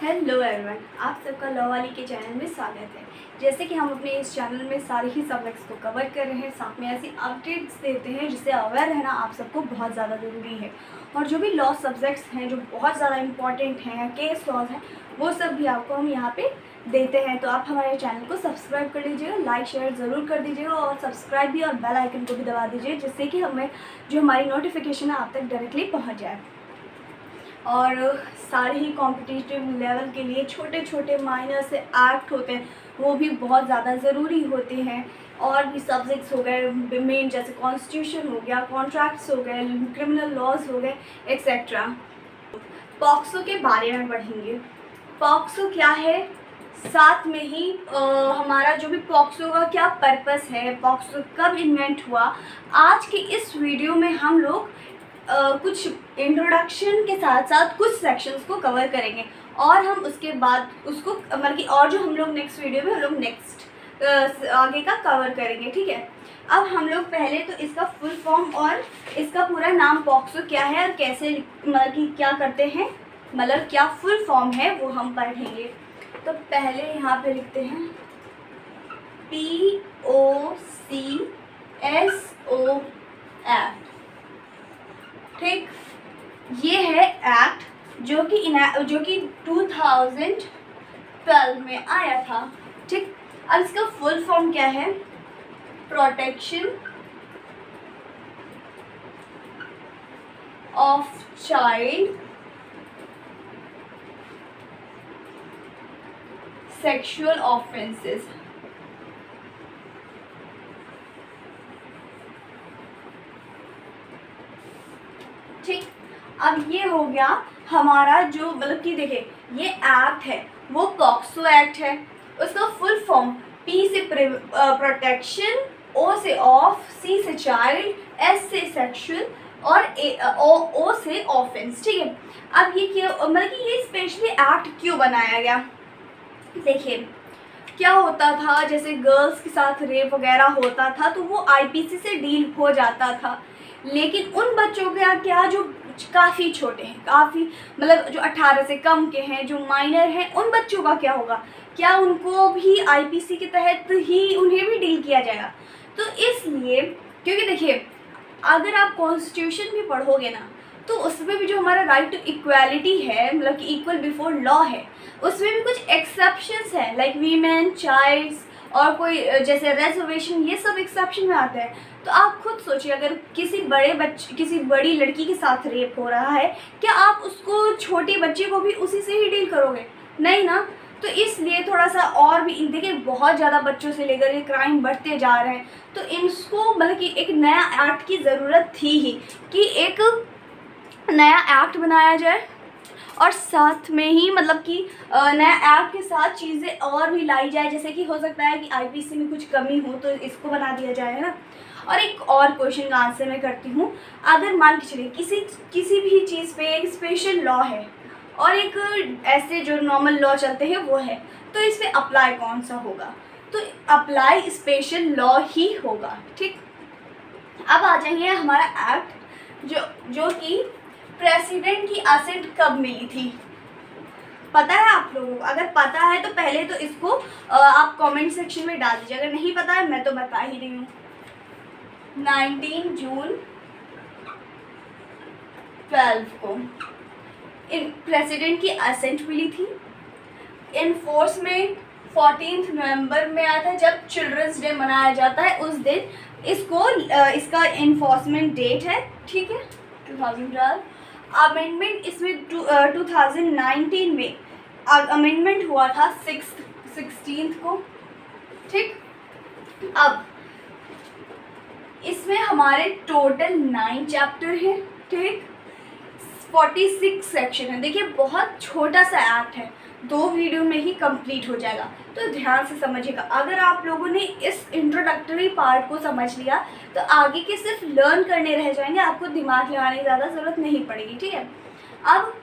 Hello everyone, आप सबका law वाली के चैनल में स्वागत है। जैसे कि हम अपने इस चैनल में सारे ही सब्जेक्ट्स को कवर कर रहे हैं, साथ में ऐसी अपडेट्स देते हैं जिससे अवेयर रहना आप सबको बहुत ज़्यादा ज़रूरी है। और जो भी लॉ सब्जेक्ट्स हैं जो बहुत ज़्यादा इंपॉर्टेंट हैं, केस लॉज हैं, वो सब भी आपको हम यहाँ पे देते हैं। तो आप हमारे चैनल को सब्सक्राइब कर लीजिएगा, लाइक शेयर ज़रूर कर दीजिएगा और सब्सक्राइब भी और बेल आइकन को भी दबा दीजिए, जिससे कि हमें जो हमारी नोटिफिकेशन है आप तक डायरेक्टली पहुँच जाए। और सारे ही कॉम्पिटिटिव लेवल के लिए छोटे छोटे माइनर से एक्ट होते हैं, वो भी बहुत ज़्यादा ज़रूरी होते हैं। और भी सब्जेक्ट्स हो गए मेन, जैसे कॉन्स्टिट्यूशन हो गया, कॉन्ट्रैक्ट्स हो गए, क्रिमिनल लॉज हो गए, एक्सेट्रा। पॉक्सो के बारे में पढ़ेंगे। पॉक्सो क्या है, साथ में ही हमारा जो भी पॉक्सो का क्या पर्पस है, पॉक्सो कब इन्वेंट हुआ, आज के इस वीडियो में हम लोग कुछ इंट्रोडक्शन के साथ साथ कुछ सेक्शंस को कवर करेंगे और हम उसके बाद उसको मतलब कि और जो हम लोग नेक्स्ट वीडियो में हम लोग नेक्स्ट आगे का कवर करेंगे, ठीक है। अब हम लोग पहले तो इसका फुल फॉर्म और इसका पूरा नाम पॉक्सो क्या है और कैसे मतलब कि क्या करते हैं, मतलब क्या फुल फॉर्म है, वो हम पढ़ेंगे। तो पहले यहाँ पे लिखते हैं POCSO एक्ट, ठीक। ये है एक्ट जो कि 2012 में आया था, ठीक। अब इसका फुल फॉर्म क्या है, protection of child sexual offences. ठीक, अब ये हो गया हमारा जो मतलब कि देखिए ये एक्ट है वो पॉक्सो एक्ट है। उसका फुल फॉर्म P से प्रोटेक्शन, O से ऑफ, C से चाइल्ड, S से सेक्सुअल और O से ऑफेंस, ठीक है। अब ये क्या मतलब कि ये स्पेशली एक्ट क्यों बनाया गया, देखिए क्या होता था, जैसे गर्ल्स के साथ रेप वगैरह होता था तो वो IPC से डील हो जाता था, लेकिन उन बच्चों का क्या जो काफ़ी छोटे हैं, काफ़ी मतलब जो 18 से कम के हैं, जो माइनर हैं, उन बच्चों का क्या होगा, क्या उनको भी IPC के तहत ही उन्हें भी डील किया जाएगा। तो इसलिए क्योंकि देखिए अगर आप कॉन्स्टिट्यूशन भी पढ़ोगे ना तो उसमें भी जो हमारा राइट टू इक्वालिटी है, मतलब कि इक्वल बिफोर लॉ है, उसमें भी कुछ एक्सेप्शंस हैं, लाइक वीमेन, चाइल्ड्स और कोई जैसे रिजर्वेशन, ये सब एक्सेप्शन में आता है। तो आप खुद सोचिए, अगर किसी बड़ी लड़की के साथ रेप हो रहा है, क्या आप उसको छोटे बच्चे को भी उसी से ही डील करोगे, नहीं ना। तो इसलिए थोड़ा सा और भी देखिए बहुत ज़्यादा बच्चों से लेकर के क्राइम बढ़ते जा रहे हैं, तो इनको मतलब कि एक नया एक्ट की ज़रूरत थी ही कि एक नया एक्ट बनाया जाए और साथ में ही मतलब कि नया एक्ट के साथ चीज़ें और भी लाई जाए, जैसे कि हो सकता है कि IPC में कुछ कमी हो तो इसको बना दिया जाए, है ना। और एक और क्वेश्चन का आंसर मैं करती हूँ, अगर मान के चलिए किसी भी चीज़ पे एक स्पेशल लॉ है और एक ऐसे जो नॉर्मल लॉ चलते हैं वो है, तो इस पर अप्लाई कौन सा होगा, तो अप्लाई स्पेशल लॉ ही होगा, ठीक। अब आ जाएंगे हमारा एक्ट जो कि प्रेसिडेंट की असेंट कब मिली थी, पता है आप लोगों को? अगर पता है तो पहले तो इसको आप कमेंट सेक्शन में डाल दीजिए, अगर नहीं पता है मैं तो बता ही रही हूँ। 19 जून 12 को प्रेसिडेंट की असेंट मिली थी। इनफोर्स में 14 नवंबर में आया था, जब चिल्ड्रंस डे मनाया जाता है उस दिन इसका इन्फोर्समेंट डेट है, ठीक है, 2012। अमेंडमेंट इसमें 2019 में अमेंडमेंट हुआ था 16 को, ठीक। अब इसमें हमारे टोटल 9 चैप्टर हैं, ठीक, 46 सेक्शन है। देखिए बहुत छोटा सा एक्ट है, 2 वीडियो में ही कंप्लीट हो जाएगा, तो ध्यान से समझिएगा। अगर आप लोगों ने इस इंट्रोडक्टरी पार्ट को समझ लिया तो आगे के सिर्फ लर्न करने रह जाएंगे, आपको दिमाग लगाने की ज़्यादा ज़रूरत नहीं पड़ेगी, ठीक है। अब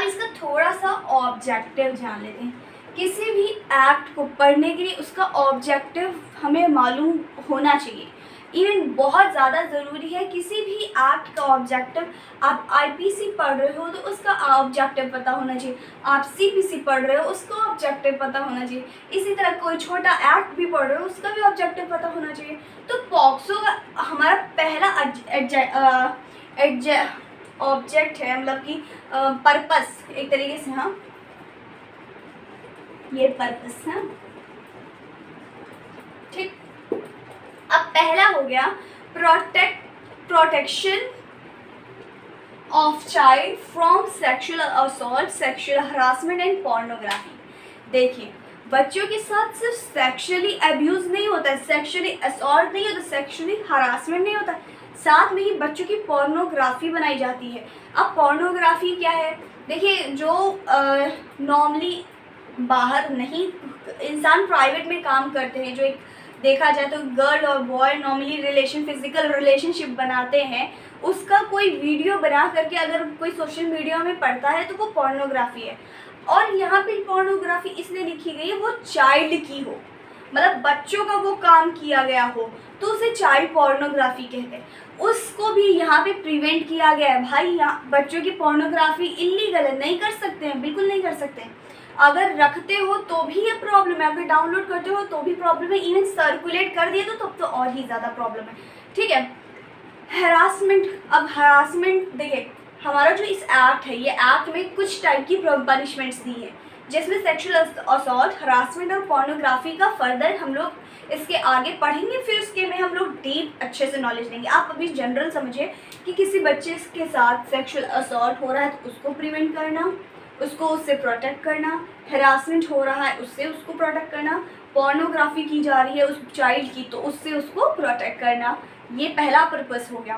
इसका थोड़ा सा ऑब्जेक्टिव जान लेते हैं। किसी भी एक्ट को पढ़ने के लिए उसका ऑब्जेक्टिव हमें मालूम होना चाहिए इवन बहुत ज़्यादा ज़रूरी है किसी भी एक्ट का ऑब्जेक्टिव। आप आईपीसी पढ़ रहे हो तो उसका ऑब्जेक्टिव पता होना चाहिए, आप सीपीसी पढ़ रहे हो उसका ऑब्जेक्टिव पता होना चाहिए, इसी तरह कोई छोटा एक्ट भी पढ़ रहे हो उसका भी ऑब्जेक्टिव पता होना चाहिए। तो पॉक्सो का हमारा पहला ऑब्जेक्ट है, मतलब कि पर्पस एक तरीके से, हाँ ये पर्पस है, ठीक। अब पहला हो गया protection of child from sexual assault, sexual harassment and pornography. देखिए बच्चों के साथ सिर्फ सेक्सुअली अब्यूज नहीं होता है, सेक्सुअली असॉल्ट नहीं होता, सेक्सुअली हरासमेंट नहीं होता, साथ में ही बच्चों की पोर्नोग्राफी बनाई जाती है। अब पोर्नोग्राफी क्या है? देखिए जो नॉर्मली बाहर नहीं, इंसान प्राइवेट में काम करते हैं, जो एक देखा जाए तो गर्ल और बॉय नॉर्मली फिजिकल रिलेशनशिप बनाते हैं, उसका कोई वीडियो बना करके अगर कोई सोशल मीडिया में पड़ता है तो वो पोर्नोग्राफी है। और यहाँ पे पोर्नोग्राफी इसलिए लिखी गई है वो चाइल्ड की हो, मतलब बच्चों का वो काम किया गया हो तो उसे चाइल्ड पोर्नोग्राफी कहते हैं। उसको भी यहाँ पे प्रिवेंट किया गया है। भाई यहाँ बच्चों की पोर्नोग्राफी इलीगल है, नहीं कर सकते हैं, बिल्कुल नहीं कर सकते हैं। अगर रखते हो तो भी ये प्रॉब्लम है, अगर डाउनलोड करते हो तो भी प्रॉब्लम है, इवन सर्कुलेट कर दिए तो तब तो और ही ज़्यादा प्रॉब्लम है, ठीक है। हरासमेंट, अब हरासमेंट देखिए हमारा जो इस एक्ट है, ये एक्ट में कुछ टाइप की पनिशमेंट्स दी है, जिसमें सेक्सुअल असॉल्ट, हरासमेंट और पोर्नोग्राफी का फर्दर हम लोग इसके आगे पढ़ेंगे, फिर उसके में हम लोग डीप अच्छे से नॉलेज लेंगे। आप अभी जनरल समझिए कि किसी बच्चे के साथ सेक्सुअल असॉल्ट हो रहा है तो उसको प्रिवेंट करना, उसको उससे प्रोटेक्ट करना, हरासमेंट हो रहा है उससे उसको प्रोटेक्ट करना, पोर्नोग्राफी की जा रही है उस चाइल्ड की तो उससे उसको प्रोटेक्ट करना, ये पहला पर्पस हो गया।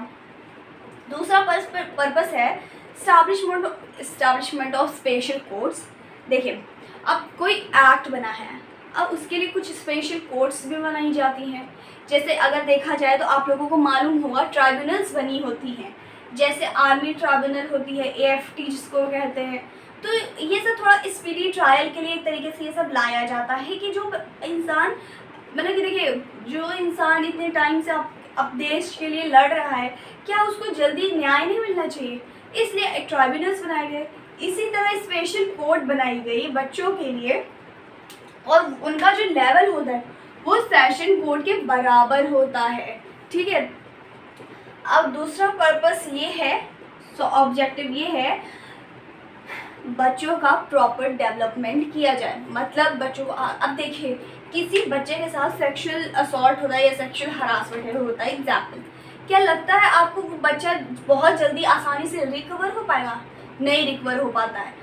दूसरा पर्पस है इस्टेब्लिशमेंट ऑफ स्पेशल कोर्ट्स। देखिए अब कोई एक्ट बना है, अब उसके लिए कुछ स्पेशल कोर्ट्स भी बनाई जाती हैं। जैसे अगर देखा जाए तो आप लोगों को मालूम होगा ट्राइब्यूनल्स बनी होती हैं, जैसे आर्मी ट्राइब्यूनल होती है, AFT जिसको कहते हैं। तो ये सब थोड़ा स्पीडी ट्रायल के लिए एक तरीके से ये सब लाया जाता है कि जो इंसान, मतलब कि देखिए जो इंसान इतने टाइम से अब देश के लिए लड़ रहा है, क्या उसको जल्दी न्याय नहीं मिलना चाहिए, इसलिए ट्राइब्यूनल्स बनाए गए। इसी तरह स्पेशल कोर्ट बनाई गई बच्चों के लिए, और उनका जो लेवल होता है वो सेशन कोर्ट के बराबर होता है, ठीक है। अब दूसरा पर्पस ये है, ऑब्जेक्टिव ये है बच्चों का प्रॉपर डेवलपमेंट किया जाए, मतलब बच्चों को अब देखिए किसी बच्चे के साथ सेक्सुअल असॉल्ट होता है या सेक्सुअल हरासमेंट होता है, एग्जाम्पल, क्या लगता है आपको वो बच्चा बहुत जल्दी आसानी से रिकवर हो पाएगा? नहीं रिकवर हो पाता है।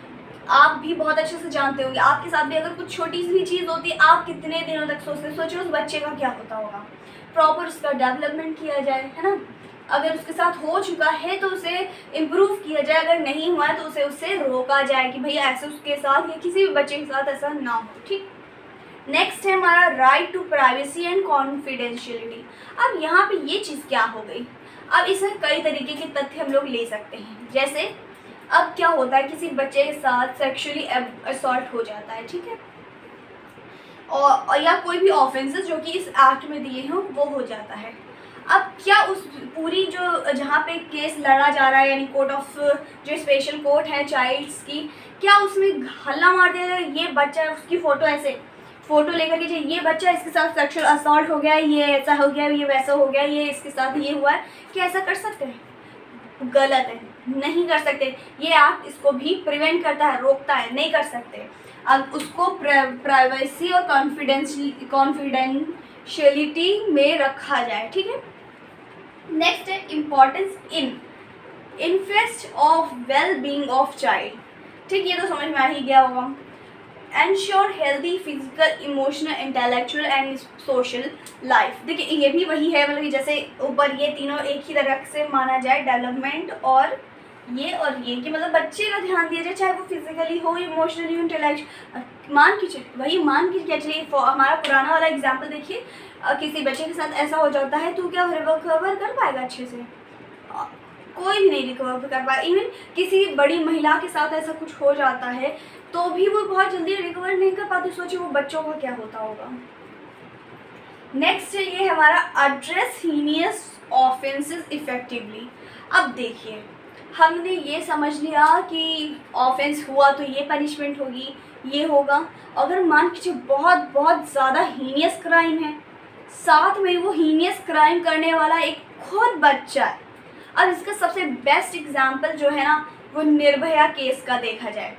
आप भी बहुत अच्छे से जानते होंगे, आपके साथ भी अगर कुछ छोटी सी चीज़ होती है आप कितने दिनों तक सोचो उस बच्चे का क्या होता होगा। प्रॉपर उसका डेवलपमेंट किया जाए, है ना। अगर उसके साथ हो चुका है तो उसे इम्प्रूव किया जाए, अगर नहीं हुआ है तो उसे उससे रोका जाए कि भैया ऐसे उसके साथ या किसी भी बच्चे के साथ ऐसा ना हो, ठीक। नेक्स्ट है हमारा right to privacy and confidentiality. अब यहाँ पे ये चीज़ क्या हो गई, अब इसमें कई तरीके के तथ्य हम लोग ले सकते हैं। जैसे अब क्या होता है किसी बच्चे के साथ सेक्सुअली असॉल्ट हो जाता है, ठीक है, और या कोई भी ऑफेंसेस जो कि इस एक्ट में दिए हों वो हो जाता है। अब क्या उस पूरी जो जहाँ पे केस लड़ा जा रहा है, यानी कोर्ट ऑफ जो स्पेशल कोर्ट है चाइल्ड्स की, क्या उसमें हल्ला मार दिया जाए ये बच्चा, उसकी फ़ोटो ऐसे फ़ोटो लेकर के ये बच्चा इसके साथ सेक्सुअल असॉल्ट हो गया, ये ऐसा हो गया, ये वैसा हो गया, ये इसके साथ ये हुआ है, क्या ऐसा कर सकते हैं? गलत है, नहीं कर सकते। ये एक्ट इसको भी प्रिवेंट करता है, रोकता है, नहीं कर सकते। अब उसको प्राइवेसी और कॉन्फिडेंशियलिटी में रखा जाए, ठीक है। नेक्स्ट है importance interest of well being of child, ठीक, ये तो समझ में आ ही गया होगा। Ensure healthy physical, emotional, intellectual and social life. देखिए ये भी वही है, मतलब जैसे ऊपर ये तीनों एक ही तरह से माना जाए, डेवलपमेंट और ये कि मतलब बच्चे का ध्यान दिया जाए, चाहे वो फिजिकली हो, इमोशनली, इंटेलेक्चुअल। मान के चलिए हमारा पुराना वाला एग्जाम्पल देखिए, किसी बच्चे के साथ ऐसा हो जाता है तो क्या रिकवर कर पाएगा अच्छे से? कोई भी नहीं रिकवर कर पाएगा। इवन किसी बड़ी महिला के साथ ऐसा कुछ हो जाता है तो भी वो बहुत जल्दी रिकवर नहीं कर पाती, सोचिए वो बच्चों का क्या होता होगा। नेक्स्ट है ये हमारा एड्रेस हीनियस ऑफेंसेस इफेक्टिवली। अब देखिए, हमने ये समझ लिया कि ऑफेंस हुआ तो ये पनिशमेंट होगी, ये होगा। अगर मान लीजिए बहुत बहुत ज़्यादा हीनियस क्राइम है, साथ में वो हीनियस क्राइम करने वाला एक खुद बच्चा है। अब इसका सबसे बेस्ट एग्जाम्पल जो है ना, वो निर्भया केस का देखा जाए,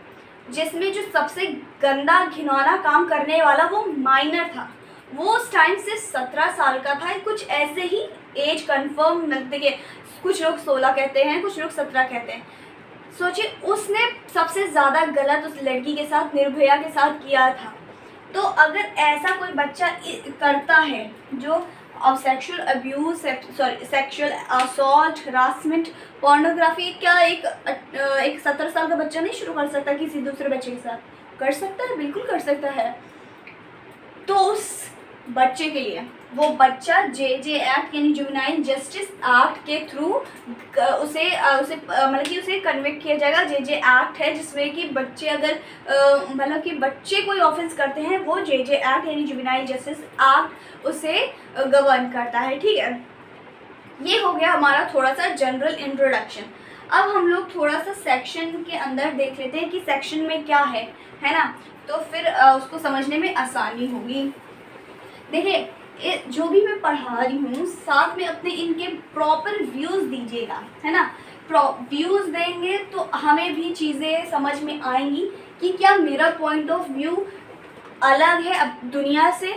जिसमें जो सबसे गंदा घिनौना काम करने वाला वो माइनर था। वो उस टाइम से 17 साल का था, कुछ ऐसे ही एज कंफर्म देखिए, कुछ लोग 16 कहते हैं, कुछ लोग 17 कहते हैं। सोचिए, उसने सबसे ज़्यादा गलत उस लड़की के साथ, निर्भया के साथ किया था। तो अगर ऐसा कोई बच्चा करता है जो अब sexual abuse, sexual assault, harassment, pornography, क्या एक 17 साल का बच्चा नहीं शुरू कर सकता किसी दूसरे बच्चे के साथ? कर सकता है, बिल्कुल कर सकता है। तो उस बच्चे के लिए वो बच्चा JJ एक्ट यानी जुवेनाइल जस्टिस एक्ट के थ्रू उसे मतलब कि उसे कन्विक्ट किया जाएगा। JJ एक्ट है जिसमें कि बच्चे अगर मतलब कि बच्चे कोई ऑफेंस करते हैं, वो JJ एक्ट यानी जुवेनाइल जस्टिस एक्ट उसे गवर्न करता है। ठीक है, ये हो गया हमारा थोड़ा सा जनरल इंट्रोडक्शन। अब हम लोग थोड़ा सा सेक्शन के अंदर देख लेते हैं कि सेक्शन में क्या है ना, तो फिर उसको समझने में आसानी होगी। देखिए, जो भी मैं पढ़ा रही हूँ, साथ में अपने इनके प्रॉपर व्यूज़ दीजिएगा, है ना। व्यूज़ देंगे तो हमें भी चीज़ें समझ में आएंगी कि क्या मेरा पॉइंट ऑफ व्यू अलग है अब दुनिया से,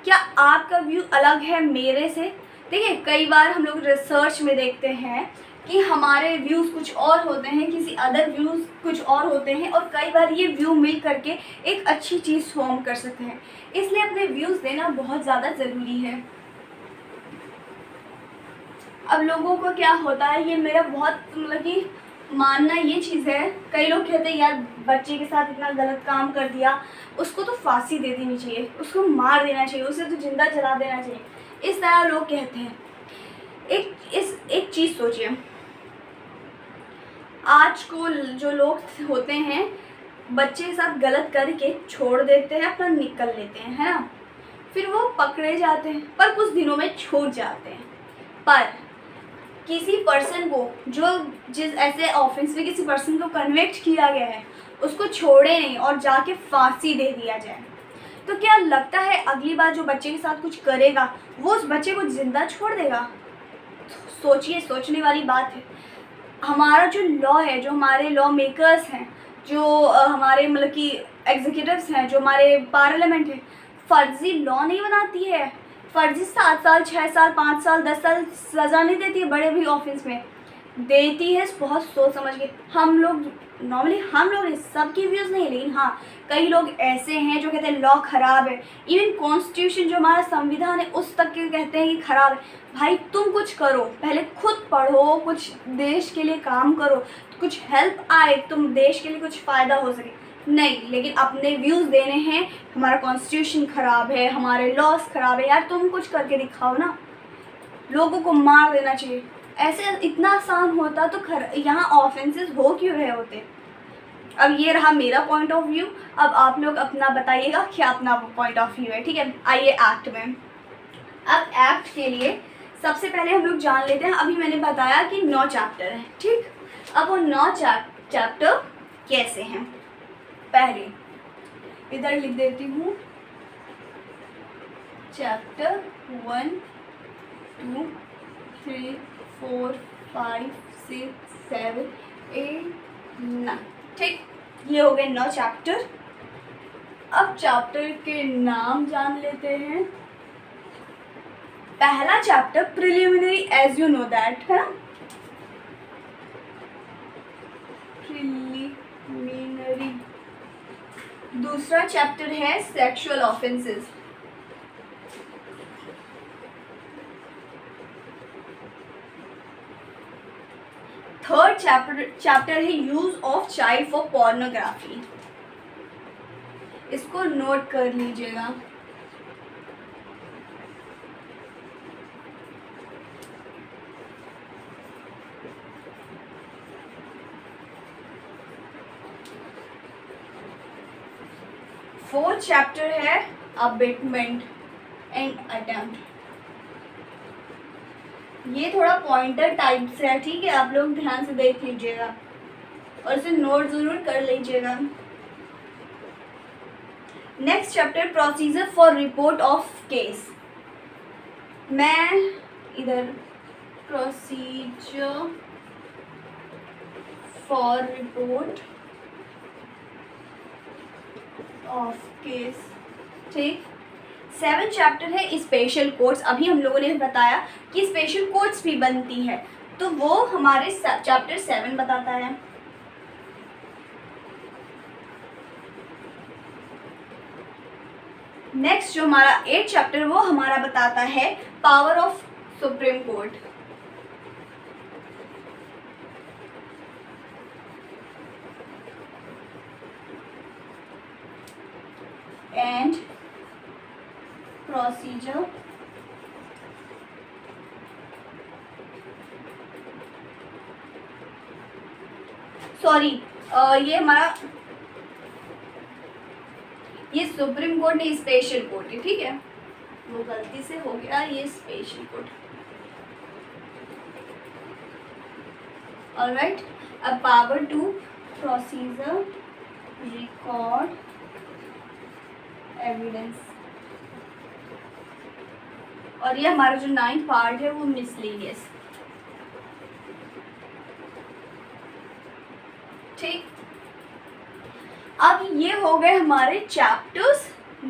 क्या आपका व्यू अलग है मेरे से। देखिए, कई बार हम लोग रिसर्च में देखते हैं कि हमारे व्यूज़ कुछ और होते हैं, किसी अदर व्यूज़ कुछ और होते हैं, और कई बार ये व्यू मिल करके एक अच्छी चीज़ फॉर्म कर सकते हैं। इसलिए अपने व्यूज़ देना बहुत ज़्यादा ज़रूरी है। अब लोगों को क्या होता है, ये मेरा बहुत मतलब कि मानना ये चीज़ है, कई लोग कहते हैं यार बच्चे के साथ इतना गलत काम कर दिया, उसको तो फांसी दे देनी चाहिए, उसको मार देना चाहिए, उसे तो जिंदा जला देना चाहिए, इस तरह लोग कहते हैं। एक चीज़ सोचिए, आज को जो लोग होते हैं बच्चे के साथ गलत करके छोड़ देते हैं, अपना निकल लेते हैं, है ना। फिर वो पकड़े जाते हैं, पर कुछ दिनों में छूट जाते हैं। पर किसी पर्सन को जो जिस ऐसे ऑफेंस में किसी पर्सन को कन्विक्ट किया गया है, उसको छोड़े नहीं और जाके फांसी दे दिया जाए, तो क्या लगता है अगली बार जो बच्चे के साथ कुछ करेगा वो उस बच्चे को जिंदा छोड़ देगा? सोचिए, सोचने वाली बात है। हमारा जो लॉ है, जो हमारे लॉ मेकर्स हैं, जो हमारे मतलब कि एग्जीक्यूटिव्स हैं, जो हमारे पार्लियामेंट है, फर्जी लॉ नहीं बनाती है, फर्जी 7 साल 6 साल 5 साल 10 साल सज़ा नहीं देती है, बड़े भी ऑफेंस में देती है बहुत सोच समझ के। हम लोग नॉर्मली सबकी व्यूज़ नहीं, लेकिन हाँ कई लोग ऐसे हैं जो कहते हैं लॉ ख़राब है। इवन कॉन्स्टिट्यूशन जो हमारा संविधान है उस तक के कहते हैं कि ख़राब है। भाई तुम कुछ करो, पहले खुद पढ़ो, कुछ देश के लिए काम करो, कुछ हेल्प आए, तुम देश के लिए कुछ फ़ायदा हो सके। नहीं, लेकिन अपने व्यूज़ देने हैं, हमारा कॉन्स्टिट्यूशन ख़राब है, हमारे लॉज ख़राब है। यार तुम कुछ करके दिखाओ ना, लोगों को मार देना चाहिए, ऐसे इतना आसान होता तो यहाँ ऑफेंसेस हो क्यों रहे होते। अब ये रहा मेरा पॉइंट ऑफ व्यू। अब आप लोग अपना बताइएगा क्या अपना पॉइंट ऑफ व्यू है। ठीक है, आइए एक्ट में। अब एक्ट के लिए सबसे पहले हम लोग जान लेते हैं, अभी मैंने बताया कि 9 चैप्टर हैं। ठीक, अब वो 9 चैप्टर कैसे हैं, पहले इधर लिख देती हूँ, चैप्टर 1 2 3 4 5 6 7 8 9। ठीक, ये हो गए 9 चैप्टर। अब चैप्टर के नाम जान लेते हैं। पहला chapter preliminary, as you know that, है ना, प्रिलिमिनरी। दूसरा चैप्टर है सेक्सुअल ऑफेंसेस। थर्ड चैप्टर है use of child for pornography. इसको नोट कर लीजिएगा। फोर्थ चैप्टर है अबेटमेंट, एंड अटेम्प्ट। ये थोड़ा पॉइंटर टाइप से है, ठीक है, आप लोग ध्यान से देख लीजिएगा और इसे नोट ज़रूर कर लीजिएगा। Next chapter procedure for report of case. मैं इधर procedure for report of case, ठीक। 7 चैप्टर है स्पेशल कोर्ट्स। अभी हम लोगों ने बताया कि स्पेशल कोर्ट्स भी बनती है, तो वो हमारे चैप्टर 7 बताता है। नेक्स्ट जो हमारा 8 चैप्टर वो हमारा बताता है power of supreme court. And procedure sorry ये हमारा ये सुप्रीम कोर्ट नहीं स्पेशल कोर्ट है, ठीक है, वो गलती से हो गया, ये स्पेशल कोर्ट। ऑलराइट, अब power to procedure record evidence, और ये हमारा जो 9th पार्ट है वो मिसलेनियस, ठीक। अब ये हो गए हमारे चैप्टर्स,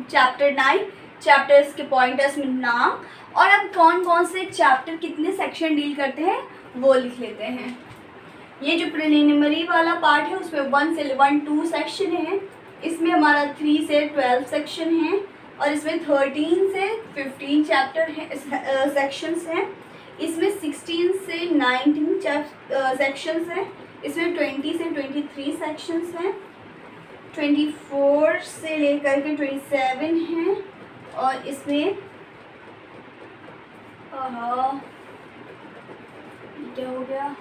चैप्टर 9 चैप्टर्स के पॉइंटर्स में नाम, और अब कौन कौन से चैप्टर कितने सेक्शन डील करते हैं वो लिख लेते हैं। ये जो प्रिलिमिनरी वाला पार्ट है उसमें 1 से 2 सेक्शन है, इसमें हमारा 3 से 12 सेक्शन है, और इसमें 13 से 15 चैप्टर हैं सेक्शंस हैं, इसमें 16 से 19 सेक्शंस हैं, इसमें 20 से 23 सेक्शंस हैं, 24 से लेकर के 27 हैं, और इसमें क्या हो गया,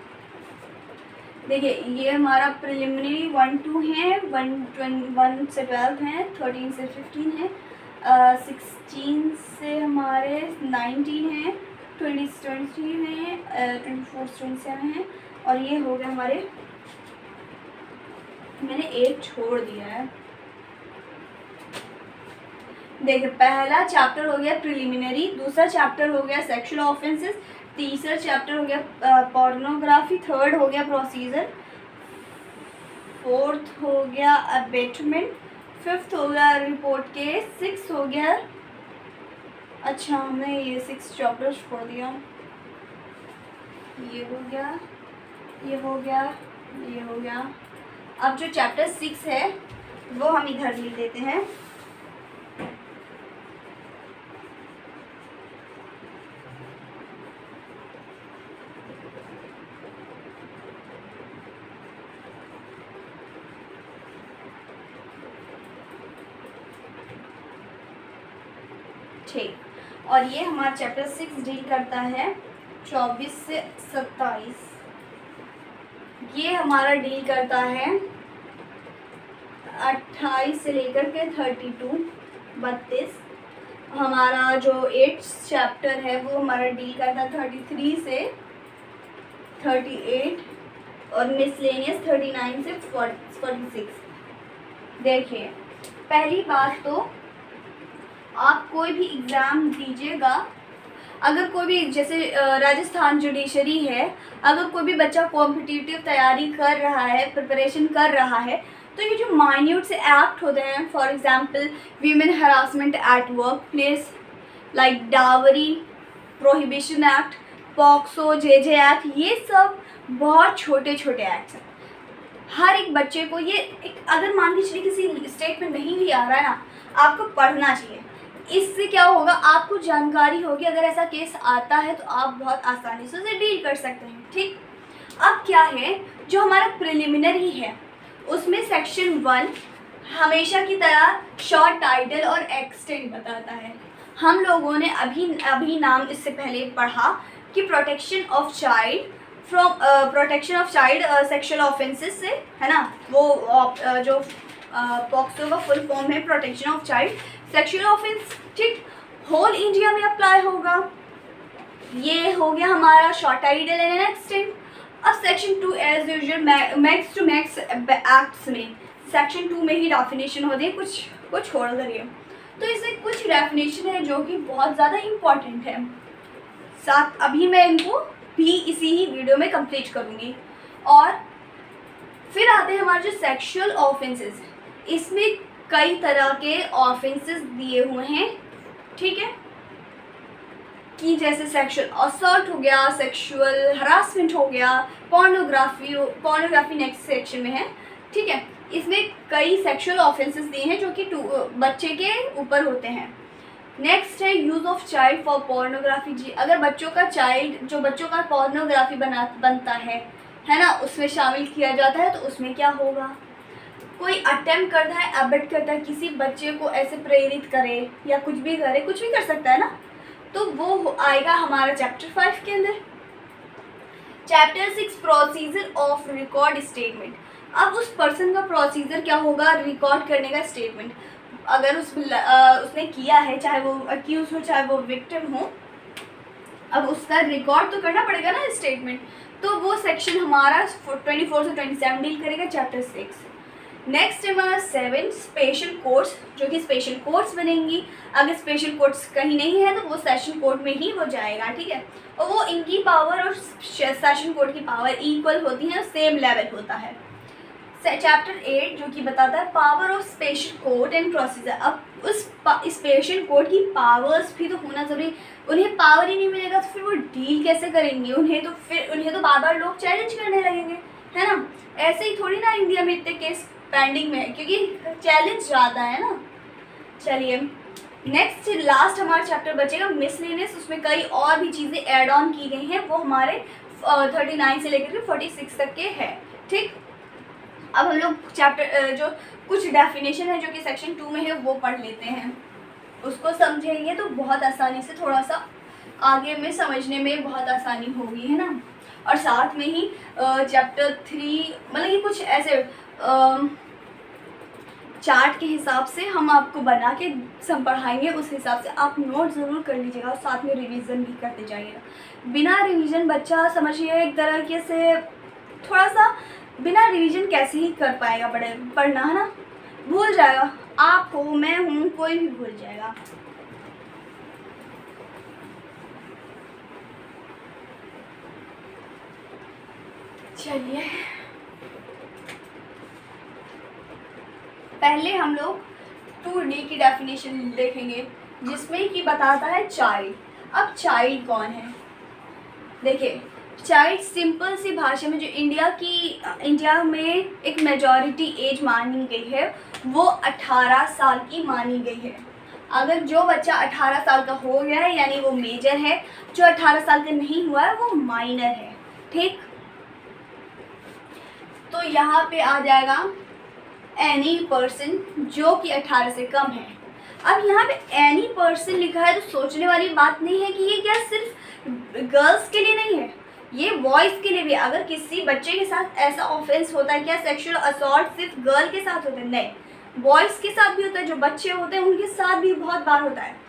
देखिए ये हमारा प्रिलिमिनरी 1-2 है, 1 से 12 हैं, 13 से 15 है, 16 से हमारे 19 हैं, 20 से 23 हैं, 24 से 27 हैं, और ये हो गया हमारे, मैंने एक छोड़ दिया है। देखिए पहला चैप्टर हो गया प्रिलिमिनरी, दूसरा चैप्टर हो गया सेक्सुअल ऑफेंसेस, तीसरा चैप्टर हो गया पोर्नोग्राफी, थर्ड हो गया प्रोसीजर, फोर्थ हो गया अबेटमेंट, फिफ्थ हो गया रिपोर्ट केस, सिक्स हो गया, अच्छा हमने ये 6 चैप्टर छोड़ दिया, ये हो गया, ये हो गया, ये हो गया। अब जो चैप्टर 6 है वो हम इधर लिख देते हैं। ठीक, और ये हमारा चैप्टर 6 डील करता है 24 से 27, ये हमारा डील करता है 28 से लेकर के 32। हमारा जो 8th चैप्टर है वो हमारा डील करता है 33 से 38, और मिसलेनियस 39 से 46। देखिए पहली बात तो आप कोई भी एग्ज़ाम दीजिएगा, अगर कोई भी जैसे राजस्थान जुडिशरी है, अगर कोई भी बच्चा कॉम्पिटिटिव तैयारी कर रहा है, प्रिपरेशन कर रहा है, तो ये जो माइन्यूट से एक्ट होते हैं, for example women harassment at work place, like dowry prohibition act, POCSO, J act, ये सब बहुत छोटे छोटे एक्ट्स हैं। हर एक बच्चे को ये अगर मान के चलिए किसी स्टेट में नहीं भी आ रहा है ना, आपको पढ़ना चाहिए। इससे क्या होगा, आपको जानकारी होगी, अगर ऐसा केस आता है तो आप बहुत आसानी से उसे डील कर सकते हैं। ठीक, अब क्या है, जो हमारा प्रिलिमिनरी है उसमें सेक्शन 1 हमेशा की तरह शॉर्ट टाइटल और एक्सटेंट बताता है। हम लोगों ने अभी नाम इससे पहले पढ़ा कि protection of child from protection of child sexual offences से, है ना, वो जो पॉक्सो का फुल फॉर्म है protection of child sexual offence. ठीक, होल इंडिया में अप्लाई होगा। ये हो गया हमारा शॉर्ट टाइटल एंड एक्सटेंट। अब section 2 as usual max to max acts में सेक्शन 2 में ही डेफिनेशन होती है, कुछ छोड़ करिए। तो इसमें कुछ डेफिनेशन है जो कि बहुत ज़्यादा इम्पॉर्टेंट है, साथ अभी मैं इनको भी इसी ही वीडियो में कंप्लीट करूँगी। और फिर आते हैं हमारे जो सेक्सुअल ऑफेंसेस, इसमें कई तरह के ऑफेंसेस दिए हुए हैं, ठीक है, कि जैसे सेक्सुअल असॉल्ट हो गया, सेक्सुअल हरासमेंट हो गया, पोर्नोग्राफी नेक्स्ट सेक्शन में है, ठीक है। इसमें कई सेक्सुअल ऑफेंसेस दिए हैं जो कि बच्चे के ऊपर होते हैं। नेक्स्ट है use of child for pornography. जी, अगर बच्चों का पोर्नोग्राफी बनता है ना, उसमें शामिल किया जाता है, तो उसमें क्या होगा, कोई अटेम्प्ट करता है, अबेट करता है, किसी बच्चे को ऐसे प्रेरित करे या कुछ भी करे, कुछ भी कर सकता है ना, तो वो आएगा हमारा चैप्टर 5 के अंदर। Chapter 6 procedure of record statement. अब उस पर्सन का प्रोसीजर क्या होगा, रिकॉर्ड करने का स्टेटमेंट। अगर उसने किया है, चाहे वो अक्यूज हो चाहे वो विक्टिम हो, अब उसका रिकॉर्ड तो करना पड़ेगा ना स्टेटमेंट, तो वो सेक्शन हमारा 24 से 27 डील करेगा चैप्टर 6। नेक्स्ट है हमारा 7 स्पेशल कोर्ट्स, जो कि स्पेशल कोर्ट्स बनेंगी। अगर स्पेशल कोर्ट्स कहीं नहीं है तो वो सेशन कोर्ट में ही वो जाएगा, ठीक है। और वो इनकी पावर और सेशन कोर्ट की पावर इक्वल होती है, सेम लेवल होता है। चैप्टर 8 जो कि बताता है power of special court and procedure. अब उस स्पेशल कोर्ट की पावर्स भी तो होना जरूरी, उन्हें पावर ही नहीं मिलेगा तो फिर वो डील कैसे करेंगे, उन्हें तो बार बार लोग चैलेंज करने लगेंगे, है ना। ऐसे ही थोड़ी ना इंडिया में इतने केस पेंडिंग में है, क्योंकि चैलेंज ज़्यादा है ना। चलिए नेक्स्ट लास्ट हमारा चैप्टर बचेगा मिसलेनियस, उसमें कई और भी चीज़ें ऐड ऑन की गई हैं, वो हमारे 39 से लेकर के 46 तक के है, ठीक। अब हम लोग चैप्टर जो कुछ डेफिनेशन है जो कि सेक्शन 2 में है वो पढ़ लेते हैं, उसको समझेंगे तो बहुत आसानी से, थोड़ा सा आगे में समझने में बहुत आसानी होगी, है ना। और साथ में ही चैप्टर 3 मतलब कि कुछ ऐसे चार्ट के हिसाब से हम आपको बना के पढ़ाएंगे, उस हिसाब से आप नोट ज़रूर कर लीजिएगा और साथ में रिवीजन भी करते जाइएगा। बिना रिवीजन बच्चा समझिए एक तरीके से थोड़ा सा बिना रिवीजन कैसे ही कर पाएगा पढ़ना, है ना, भूल जाएगा। आप हो, मैं हूँ, कोई भी भूल जाएगा। चलिए पहले हम लोग 2D की डेफिनेशन देखेंगे, जिसमें कि बताता है चाइल्ड। अब चाइल्ड कौन है, देखिए चाइल्ड सिंपल सी भाषा में जो इंडिया में एक मेजॉरिटी एज मानी गई है वो 18 साल की मानी गई है। अगर जो बच्चा 18 साल का हो गया है यानी वो मेजर है, जो 18 साल का नहीं हुआ है वो माइनर है, ठीक। तो यहाँ पे आ जाएगा एनी पर्सन जो कि 18 से कम है। अब यहाँ पे एनी पर्सन लिखा है तो सोचने वाली बात नहीं है कि ये क्या सिर्फ गर्ल्स के लिए नहीं है, ये बॉयज़ के लिए भी। अगर किसी बच्चे के साथ ऐसा ऑफेंस होता है, क्या सेक्सुअल असॉल्ट सिर्फ गर्ल के साथ होता है, नहीं, बॉयज़ के साथ भी होता है, जो बच्चे होते हैं उनके साथ भी बहुत बार होता है।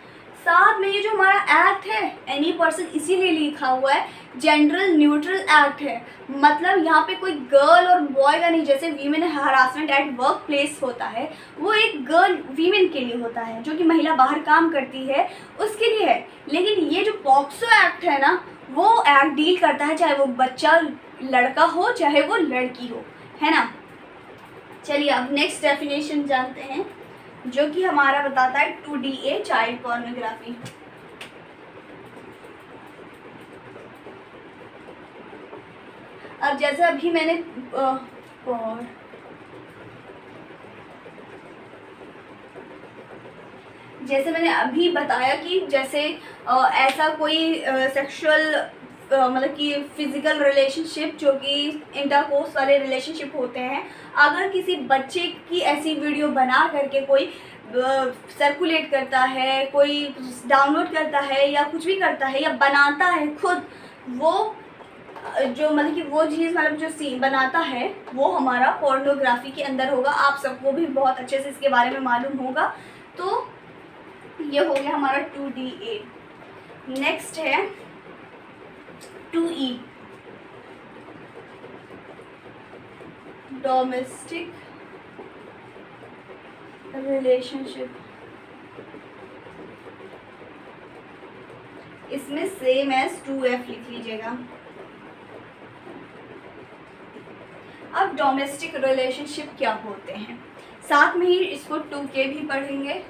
साथ में ये जो हमारा एक्ट है एनी पर्सन इसीलिए लिखा हुआ है, जेंडर न्यूट्रल एक्ट है, मतलब यहाँ पे कोई गर्ल और बॉय का नहीं। जैसे women harassment at work place होता है वो एक गर्ल वीमेन के लिए होता है, जो कि महिला बाहर काम करती है उसके लिए है। लेकिन ये जो पॉक्सो एक्ट है ना, वो एक्ट डील करता है चाहे वो बच्चा लड़का हो चाहे वो लड़की हो, है ना। चलिए अब नेक्स्ट डेफिनेशन जानते हैं, जो कि हमारा बताता है 2DA चाइल्ड पोर्नोग्राफी। अब जैसे अभी मैंने अभी बताया कि जैसे ऐसा कोई सेक्सुअल मतलब कि फिजिकल रिलेशनशिप जो कि इंटरकोर्स वाले रिलेशनशिप होते हैं, अगर किसी बच्चे की ऐसी वीडियो बना करके कोई सर्कुलेट करता है, कोई डाउनलोड करता है या कुछ भी करता है या बनाता है खुद, वो जो मतलब कि वो चीज़ मतलब जो सीन बनाता है वो हमारा पोर्नोग्राफी के अंदर होगा। आप सबको भी बहुत अच्छे से इसके बारे में मालूम होगा। तो ये हो गया हमारा 2DA। नेक्स्ट है 2E, डोमेस्टिक रिलेशनशिप। इसमें सेम एज 2F लिख लीजिएगा। अब डोमेस्टिक रिलेशनशिप क्या होते हैं, साथ में ही इसको 2K भी पढ़ेंगे,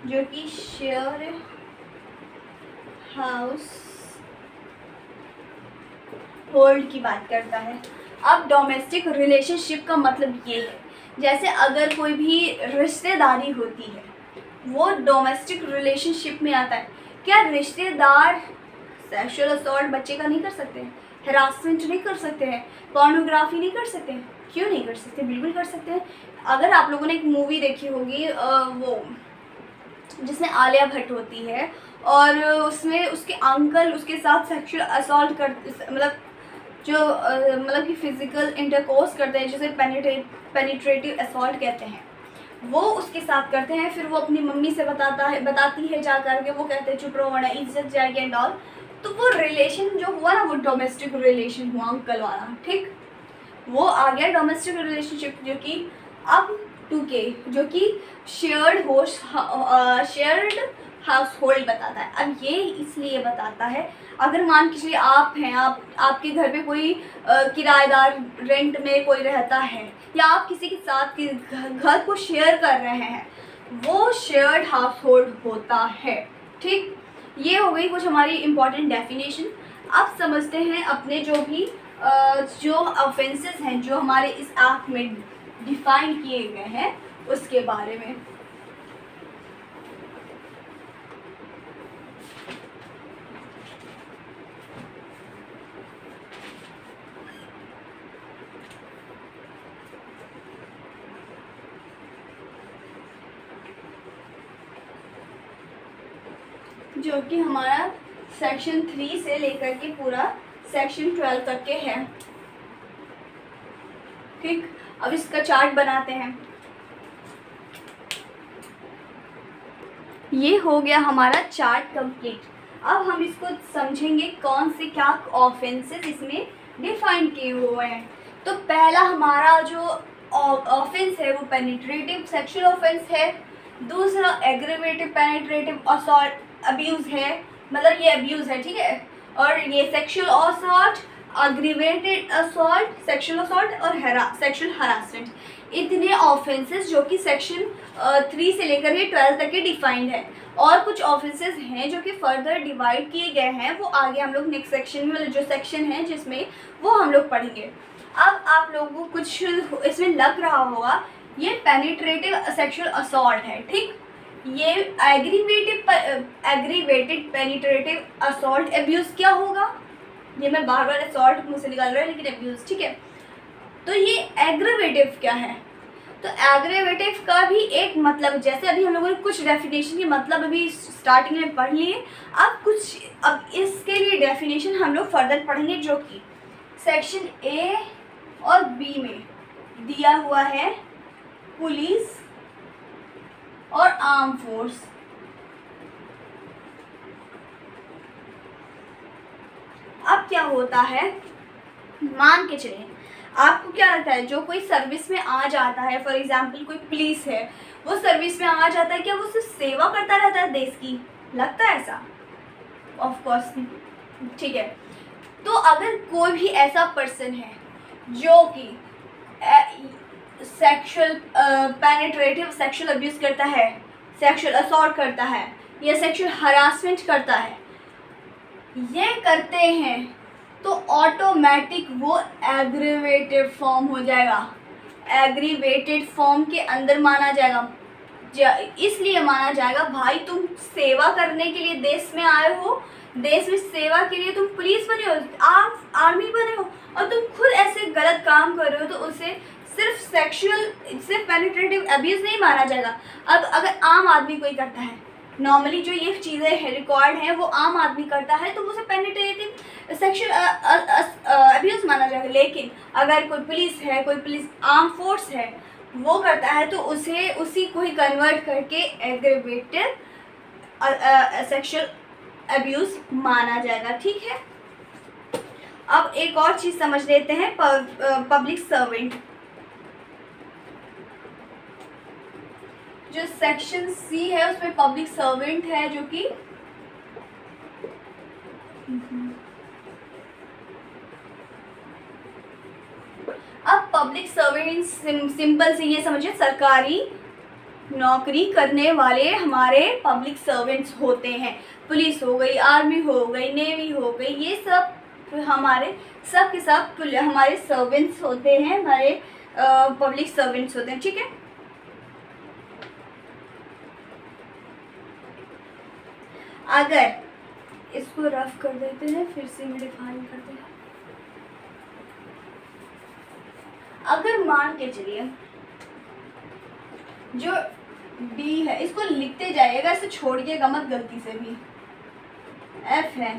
जो कि शेयर हाउस होल्ड की बात करता है। अब डोमेस्टिक रिलेशनशिप का मतलब ये है, जैसे अगर कोई भी रिश्तेदारी होती है वो डोमेस्टिक रिलेशनशिप में आता है। क्या रिश्तेदार सेक्सुअल असॉल्ट बच्चे का नहीं कर सकते हैं, हरासमेंट नहीं कर सकते हैं, पोर्नोग्राफी नहीं कर सकते हैं? क्यों नहीं कर सकते, बिल्कुल कर सकते हैं। अगर आप लोगों ने एक मूवी देखी होगी वो जिसमें आलिया भट्ट होती है और उसमें उसके अंकल उसके साथ सेक्सुअल असॉल्ट कर, मतलब जो मतलब कि फिजिकल इंटरकोर्स करते हैं, जिसे पेनिट्रेटिव असॉल्ट कहते हैं, वो उसके साथ करते हैं। फिर वो अपनी मम्मी से बताती है जा कर के, वो कहते हैं चुप रहो वरना इज्जत जाएगी एंड ऑल। तो वो रिलेशन जो हुआ ना, वो डोमेस्टिक रिलेशन हुआ अंकल वाला, ठीक। वो आ गया डोमेस्टिक रिलेशनशिप, जो कि अब 2K, जो कि शेयर्ड हाउस होल्ड बताता है। अब ये इसलिए बताता है, अगर मान के चलिए आप हैं, आपके घर पे कोई किराएदार रेंट में कोई रहता है, या आप किसी के साथ घर को शेयर कर रहे हैं, वो शेयर्ड हाउस होल्ड होता है, ठीक। ये हो गई कुछ हमारी इम्पॉर्टेंट डेफिनेशन। अब समझते हैं अपने जो भी जो ऑफेंसेस हैं जो हमारे इस एक्ट में डिफाइन किए गए हैं उसके बारे में। जो कि हमारा सेक्शन 3 से लेकर के पूरा सेक्शन 12 तक के है, ठीक। अब इसका चार्ट बनाते हैं। ये हो गया हमारा चार्ट कंप्लीट। अब हम इसको समझेंगे कौन से क्या ऑफेंसेस इसमें डिफाइन किए हुए हैं। तो पहला हमारा जो ऑफेंस है वो पेनिट्रेटिव सेक्सुअल ऑफेंस है। दूसरा एग्रीवेटिव पेनिट्रेटिव असॉल्ट अब्यूज़ है, मतलब ये अब्यूज़ है, ठीक है। और ये sexual assault, aggravated assault, sexual assault और सेक्सुअल हरासमेंट, इतने ऑफेंसेस जो कि सेक्शन 3 से लेकर के 12 तक के डिफाइंड है। और कुछ ऑफेंसेस हैं जो कि फर्दर डिवाइड किए गए हैं, वो आगे हम लोग नेक्स्ट सेक्शन में, जो सेक्शन है जिसमें, वो हम लोग पढ़ेंगे। अब आप लोगों को कुछ इसमें लग रहा होगा ये पेनिट्रेटिव सेक्सुअल असॉल्ट है, ठीक। ये एग्रीवेटेड पेनिट्रेटिव असॉल्ट अब्यूज़ क्या होगा, ये मैं बार बार असॉल्ट मुंह से निकाल रहा है लेकिन अब्यूज़, ठीक है। तो ये एग्रीवेटिव क्या है, तो एग्रीवेटिव का भी एक मतलब, जैसे अभी हम लोगों ने कुछ डेफिनेशन के मतलब अभी स्टार्टिंग में पढ़ लिए, अब इसके लिए डेफिनेशन हम लोग फर्दर पढ़ेंगे, जो कि सेक्शन A और B में दिया हुआ है। पुलिस और आर्म फोर्स, अब क्या होता है, मान के चलिए आपको क्या लगता है, जो कोई सर्विस में आ जाता है, फॉर एग्जांपल कोई पुलिस है, वो सर्विस में आ जाता है, क्या वो सिर्फ सेवा करता रहता है देश की, लगता है ऐसा? ऑफ कोर्स, ठीक है। तो अगर कोई भी ऐसा पर्सन है जो कि सेक्सुअल पेनिट्रेटिव सेक्सुअल अब्यूज़ करता है, सेक्सुअल असॉल्ट करता है या सेक्सुअल हरासमेंट करता है, ये करते हैं, तो ऑटोमेटिक वो एग्रीवेटेड फॉर्म हो जाएगा, एग्रीवेटेड फॉर्म के अंदर माना जाएगा। इसलिए माना जाएगा, भाई तुम सेवा करने के लिए देश में आए हो, देश में सेवा के लिए तुम पुलिस बने हो, आर्मी बने हो, और तुम खुद ऐसे गलत काम कर रहे हो, तो उसे सिर्फ पेनिट्रेटिव अब्यूज़ नहीं माना जाएगा। अब अगर आम आदमी कोई करता है, नॉर्मली जो ये चीज़ें रिकॉर्ड हैं वो आम आदमी करता है, तो उसे पेनिट्रेटिव सेक्सुअल अब्यूज़ माना जाएगा। लेकिन अगर कोई पुलिस है, कोई पुलिस आर्म फोर्स है, वो करता है तो उसे उसी को ही कन्वर्ट करके एग्रेवेटेड सेक्सुअल अब्यूज़ माना जाएगा, ठीक है। अब एक और चीज़ समझ लेते हैं, पब्लिक सर्वेंट। जो सेक्शन सी है उसमें पब्लिक सर्वेंट है, जो कि अब पब्लिक सर्वेंट सिंपल से ये समझिए, सरकारी नौकरी करने वाले हमारे पब्लिक सर्वेंट्स होते हैं। पुलिस हो गई, आर्मी हो गई, नेवी हो गई, ये सब हमारे सब के सब हमारे सर्वेंट्स होते हैं, हमारे पब्लिक सर्वेंट्स होते हैं, ठीक है। अगर इसको रफ कर देते हैं, फिर से मैं डिफाइन करते हैं। अगर मान के चलिए जो डी है इसको लिखते जाइएगा, इसे छोड़िएगा मत गलती से भी। एफ है,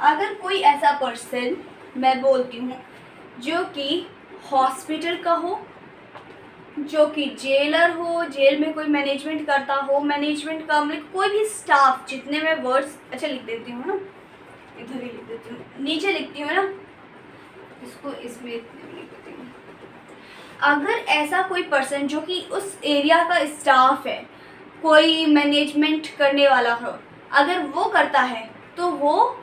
अगर कोई ऐसा पर्सन मैं बोलती हूँ जो कि हॉस्पिटल का हो, जो कि जेलर हो, जेल में कोई मैनेजमेंट करता हो, मैनेजमेंट का मतलब कोई भी स्टाफ, जितने मैं वर्ड्स अच्छा लिख देती हूँ ना, इधर ही लिख देती हूँ, नीचे लिखती हूँ ना, इसको इसमें लिख देती हूँ। अगर ऐसा कोई पर्सन जो कि उस एरिया का स्टाफ है, कोई मैनेजमेंट करने वाला हो, अगर वो करता है तो वो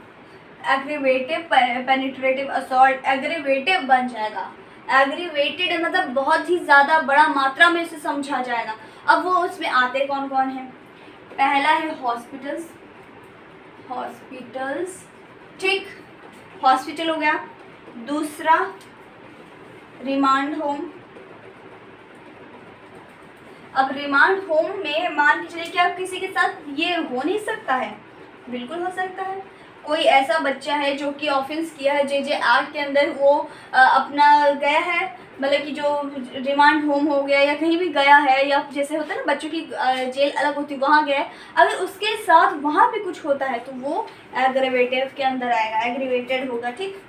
एग्रीवेटिव पेनिट्रेटिव असॉल्ट एग्रीवेटिव बन जाएगा। एग्रीवेटेड मतलब बहुत ही ज़्यादा बड़ा मात्रा में उसे समझा जाएगा। अब वो उसमें आते कौन कौन है? पहला है हॉस्पिटल्स, ठीक, हॉस्पिटल हो गया। दूसरा रिमांड होम। अब रिमांड होम में मान के चलिए क्या किसी के साथ ये हो नहीं सकता है? बिल्कुल हो सकता है। कोई ऐसा बच्चा है जो कि ऑफेंस किया है जे एक्ट के अंदर, वो अपना गया है, मतलब कि जो रिमांड होम हो गया या कहीं भी गया है, या जैसे होता है ना बच्चों की जेल अलग होती है, वहाँ गया है, अगर उसके साथ वहाँ पे कुछ होता है तो वो एग्रीवेटिव के अंदर आएगा, एग्रीवेटेड होगा, ठीक।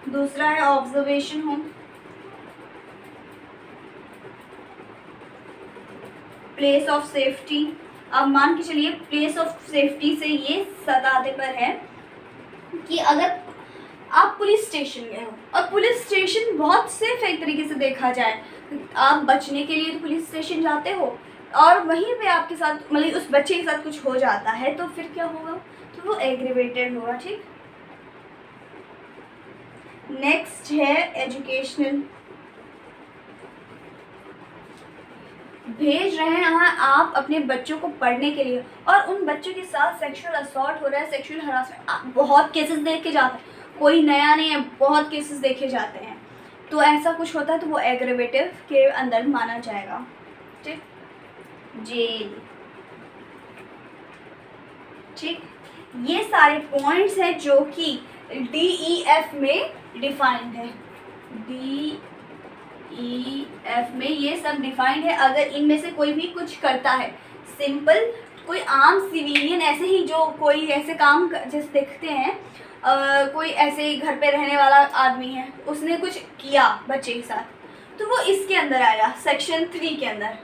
दूसरा है observation home, place of safety. अब मान के चलिए प्लेस ऑफ सेफ्टी से ये सताते पर है कि अगर आप पुलिस स्टेशन गए हो, और पुलिस स्टेशन बहुत सेफ एक तरीके से देखा जाए, आप बचने के लिए तो पुलिस स्टेशन जाते हो, और वहीं पे आपके साथ मतलब उस बच्चे के साथ कुछ हो जाता है तो फिर क्या होगा? तो वो एग्रीवेटेड होगा, ठीक। नेक्स्ट है एजुकेशनल। भेज रहे हैं आप अपने बच्चों को पढ़ने के लिए, और उन बच्चों के साथ सेक्सुअल असॉल्ट हो रहा है, सेक्सुअल हरासमेंट, बहुत केसेस देखे जाते हैं, कोई नया नहीं है, बहुत केसेस देखे जाते हैं। तो ऐसा कुछ होता है तो वो एग्रीवेटिव के अंदर माना जाएगा, ठीक। जेल, ठीक। ये सारे पॉइंट्स हैं जो कि DEF में डिफाइंड है, DEF में ये सब डिफाइंड है। अगर इनमें से कोई भी कुछ करता है, सिंपल कोई आम सिविलियन ऐसे ही जो कोई ऐसे काम जैसे देखते हैं, कोई ऐसे ही घर पे रहने वाला आदमी है, उसने कुछ किया बच्चे के साथ, तो वो इसके अंदर आएगा, सेक्शन 3 के अंदर।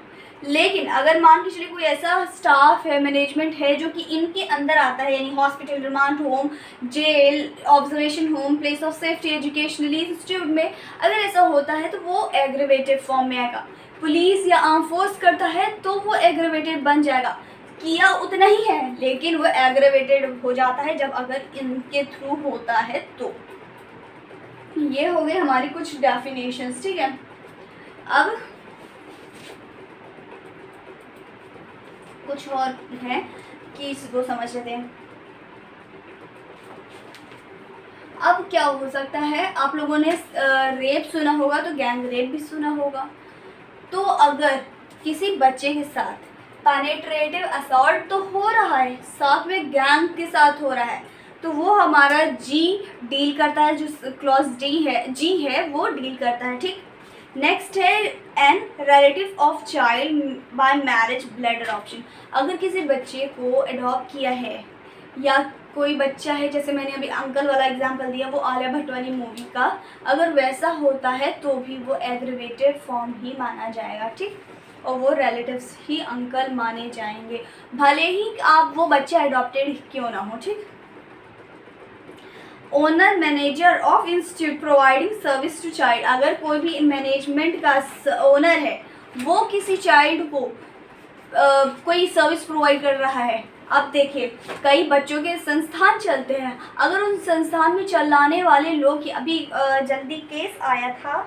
लेकिन अगर मान के चलिए कोई ऐसा स्टाफ है, मैनेजमेंट है जो कि इनके अंदर आता है, यानी hospital, remand home, jail, observation home, place of safety, educational institute में अगर ऐसा होता है तो वो एग्रीवेटेड फॉर्म में आएगा। पुलिस या आर्म फोर्स करता है तो वो एग्रीवेटेड बन जाएगा। किया उतना ही है लेकिन वो एग्रीवेटेड हो जाता है जब अगर इनके थ्रू होता है तो। ये हो गए हमारी कुछ डेफिनेशंस, ठीक है। अब कुछ और है कि इसको समझ लेते हैं। अब क्या हो सकता है, आप लोगों ने रेप सुना होगा तो गैंग रेप भी सुना होगा। तो अगर किसी बच्चे के साथ पेनिट्रेटिव असॉल्ट तो हो रहा है, साथ में गैंग के साथ हो रहा है, तो वो हमारा जी डील करता है, जो क्लॉज जी है वो डील करता है, ठीक। नेक्स्ट है an relative of child by marriage, blood adoption. अगर किसी बच्चे को अडॉप्ट किया है या कोई बच्चा है, जैसे मैंने अभी अंकल वाला एग्जांपल दिया, वो आलिया भट्ट वाली मूवी का, अगर वैसा होता है तो भी वो एग्रीवेटेड फॉर्म ही माना जाएगा, ठीक, और वो रिलेटिव्स ही अंकल माने जाएंगे, भले ही आप वो बच्चा एडॉप्टेड क्यों ना हो, ठीक। Owner manager of institute providing service to child, अगर कोई भी मैनेजमेंट का ओनर है, वो किसी चाइल्ड को कोई सर्विस प्रोवाइड कर रहा है। अब देखिए, कई बच्चों के संस्थान चलते हैं, अगर उन संस्थान में चलाने वाले लोग, अभी जल्दी केस आया था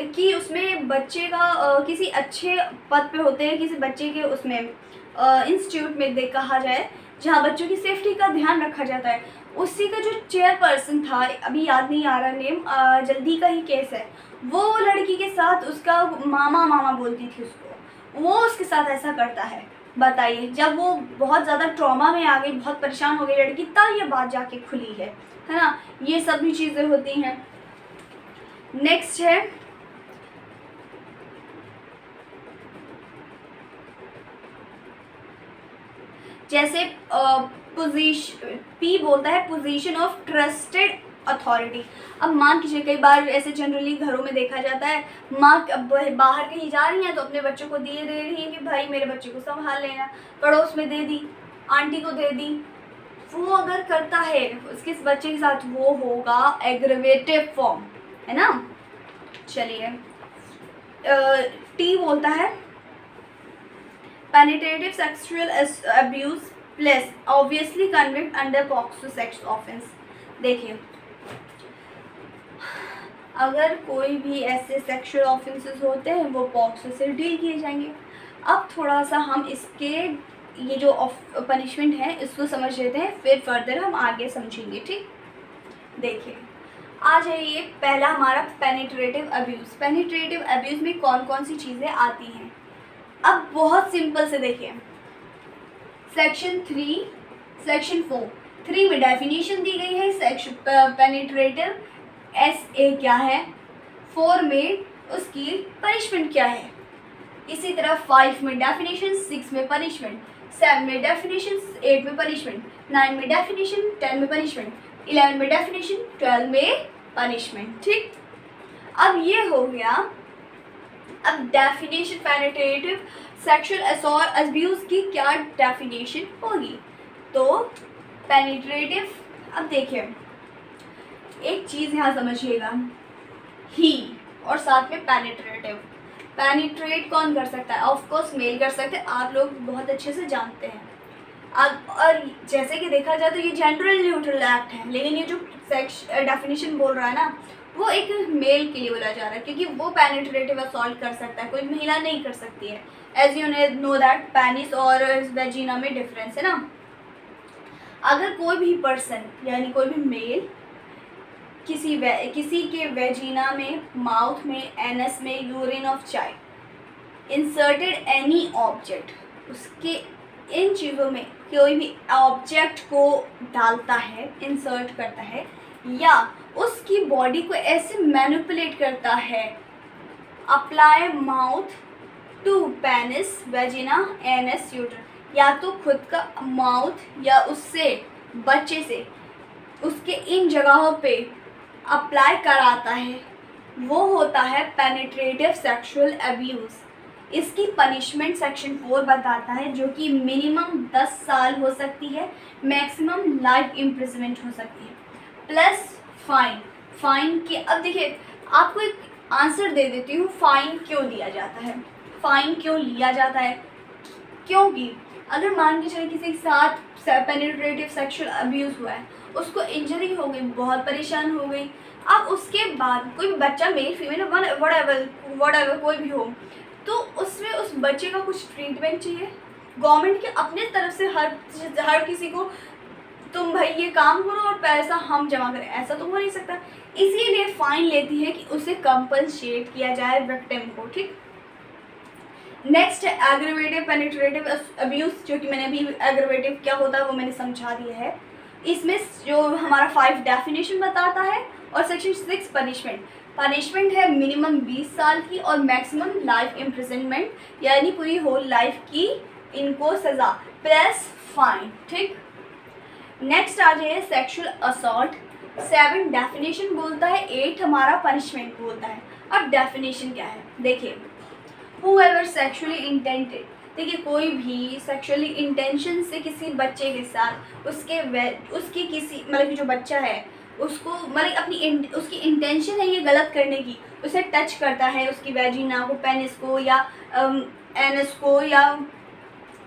कि उसमें बच्चे का किसी अच्छे पद पे होते हैं, किसी बच्चे के उसमें इंस्टीट्यूट में कहा जाए जहाँ बच्चों की सेफ्टी का ध्यान रखा जाता है, उसी का जो चेयरपर्सन था, अभी याद नहीं आ रहा नेम, जल्दी का ही केस है, वो लड़की के साथ उसका मामा बोलती थी उसको, वो उसके साथ ऐसा करता है। बताइए, जब वो बहुत ज़्यादा ट्रॉमा में आ गई, बहुत परेशान हो गई लड़की, तब ये बात जाके खुली है ना। ये सब भी चीज़ें होती हैं। नेक्स्ट है जैसे पोजीशन, पी बोलता है पोजीशन ऑफ ट्रस्टेड अथॉरिटी। अब मान कीजिए, कई बार ऐसे जनरली घरों में देखा जाता है, माँ बाहर कहीं जा रही हैं तो अपने बच्चों को दे रही हैं कि भाई मेरे बच्चे को संभाल लेना, पड़ोस में दे दी, आंटी को दे दी, वो अगर करता है उसके बच्चे के साथ, वो होगा एग्रीवेटिव फॉर्म, है ना। चलिए, टी बोलता है penetrative sexual abuse plus obviously convict under POCSO sex offence. देखिए, अगर कोई भी ऐसे सेक्सुअल ऑफेंसेस होते हैं वो पॉक्सो से डील किए जाएंगे। अब थोड़ा सा हम इसके ये जो पनिशमेंट है इसको समझ लेते हैं, फिर फर्दर हम आगे समझेंगे, ठीक। देखिए, आ जाइए, पहला हमारा पेनिट्रेटिव अब्यूज़। पेनिट्रेटिव अब्यूज़ में कौन कौन सी चीज़ें आती हैं, अब बहुत सिंपल से देखिए, सेक्शन 3, सेक्शन 4 में डेफिनेशन दी गई है सेक्शन पेनिट्रेटिव SA क्या है, 4 में उसकी पनिशमेंट क्या है, इसी तरह 5 में डेफिनेशन, 6 में पनिशमेंट, 7 में डेफिनेशन, 8 में पनिशमेंट, 9 में डेफिनेशन, 10 में पनिशमेंट, 11 में डेफिनेशन, 12 में पनिशमेंट, ठीक। अब ये हो गया। अब definition penetrative sexual assault abuse की क्या डेफिनेशन होगी, तो पेनिट्रेटिव, अब देखिए एक चीज़ यहाँ समझिएगा, ही और साथ में पेनिट्रेटिव। पेनिट्रेट कौन कर सकता है, ऑफ कोर्स मेल कर सकते हैं, आप लोग बहुत अच्छे से जानते हैं। अब और जैसे कि देखा जाए तो ये जनरल न्यूट्रल एक्ट है, लेकिन ये जो डेफिनेशन बोल रहा है ना, वो एक मेल के लिए बोला जा रहा है, क्योंकि वो पेनिट्रेटिव असॉल्ट कर सकता है, कोई महिला नहीं कर सकती है। As you know that penis और वेजिना में डिफरेंस है ना। अगर कोई भी पर्सन यानी कोई भी मेल किसी के वेजिना में, माउथ में, एनस में, urine of child inserted any object, उसके इन चीज़ों में कोई भी ऑब्जेक्ट को डालता है, इंसर्ट करता है, या उसकी बॉडी को ऐसे मैनिपुलेट करता है, apply mouth to penis, vagina, anus, uterus, या तो खुद का माउथ या उससे बच्चे से उसके इन जगहों पे अप्लाई कराता है, वो होता है पेनिट्रेटिव सेक्सुअल अब्यूज़। इसकी पनिशमेंट सेक्शन 4 बताता है, जो कि मिनिमम 10 साल हो सकती है, मैक्सिमम लाइफ इम्प्रिजनमेंट हो सकती है, प्लस फाइन। फाइन के, अब देखिए आपको एक आंसर दे देती हूँ, फाइन क्यों लिया जाता है। फाइन क्यों लिया जाता है, क्योंकि अगर मान के चले किसी के साथ पेनिट्रेटिव सेक्सुअल अब्यूज़ हुआ है, उसको इंजरी हो गई, बहुत परेशान हो गई, अब उसके बाद कोई भी बच्चा, मेल फीमेल वट कोई भी हो, तो उसमें उस बच्चे का कुछ ट्रीटमेंट चाहिए। गवर्नमेंट के अपने तरफ से हर किसी को तुम भाई ये काम करो और पैसा हम जमा करें, ऐसा तो हो नहीं सकता, इसीलिए फाइन लेती है कि उसे कंपनसेट किया जाए विक्टिम को, ठीक। नेक्स्ट है एग्रीवेटिव पेनिट्रेटिव अब्यूज़, जो कि मैंने अभी एग्रीवेटिव क्या होता है वो मैंने समझा दिया है। इसमें जो हमारा 5 डेफिनेशन बताता है और सेक्शन 6 पनिशमेंट है मिनिमम 20 साल की और मैक्सिमम लाइफ इम्प्रिजनमेंट, यानी पूरी होल लाइफ की इनको सज़ा, प्लस फाइन, ठीक। नेक्स्ट आ जाइए सेक्सुअल असॉल्ट। 7 डेफिनेशन बोलता है, 8 हमारा पनिशमेंट बोलता है। अब डेफिनेशन क्या है देखिए, whoever sexually intended, देखिए कोई भी सेक्सुअली इंटेंशन से किसी बच्चे के साथ उसकी किसी मतलब कि जो बच्चा है उसको मतलब अपनी उसकी इंटेंशन है ये गलत करने की, उसे टच करता है, उसकी वेजिना को, पेनिस को या एनस को या